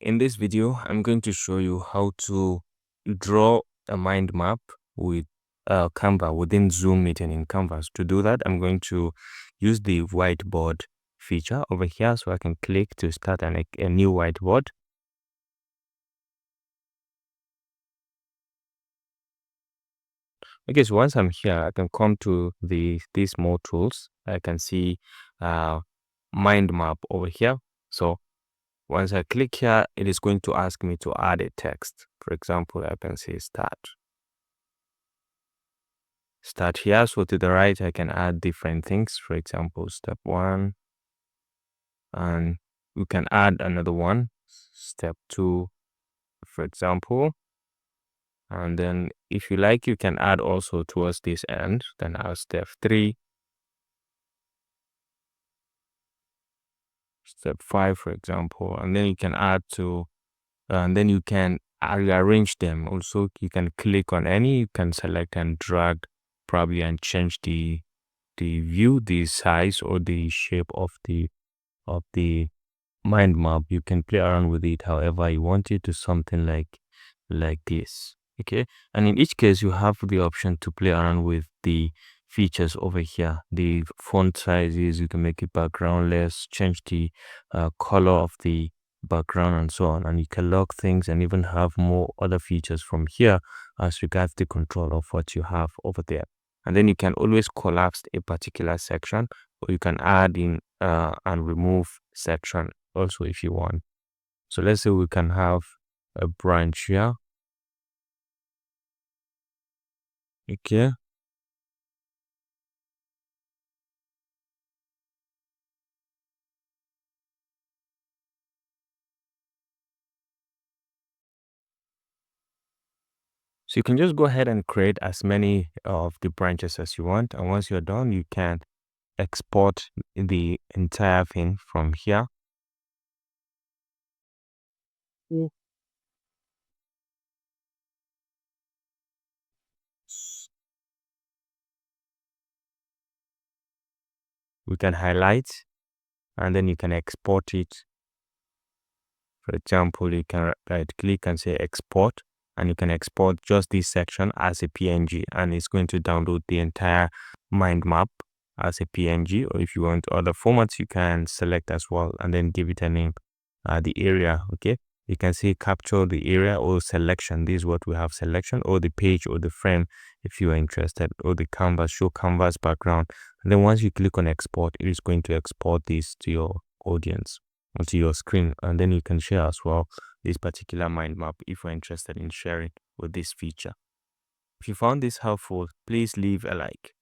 In this video, I'm going to show you how to draw a mind map with Canva within Zoom meeting in Canvas. To do that, I'm going to use the whiteboard feature over here. So I can click to start a new whiteboard. Okay, so once I'm here, I can come to these more tools. I can see mind map over here. So once I click here, it is going to ask me to add a text. For example, I can say start here. So to the right, I can add different things. For example, step 1, and we can add another one, step 2, for example. And then if you like, you can add also towards this end. Then I'll step 3, step 5, for example. And then you can add to, and then you can rearrange them. Also, you can click on any, you can select and drag probably and change the view, the size or the shape of the mind map. You can play around with it however you want it, to something like this. Okay, and in each case you have the option to play around with the features over here. The font sizes, you can make it backgroundless, change the color of the background and so on, and you can lock things and even have more other features from here as regards the control of what you have over there. And then you can always collapse a particular section, or you can add in and remove section also if you want. So let's say we can have a branch here. Okay, so you can just go ahead and create as many of the branches as you want, and once you're done, you can export the entire thing from here. We can highlight and then you can export it. For example, you can right click and say export, and you can export just this section as a PNG, and it's going to download the entire mind map as a PNG. Or if you want other formats, you can select as well and then give it a name. The area, okay, you can see capture the area or selection. This is what we have: selection, or the page or the frame if you are interested, or the canvas, show canvas background. And then once you click on export, it is going to export this to your audience, onto your screen, and then you can share as well this particular mind map if you're interested in sharing with this feature. If you found this helpful, please leave a like.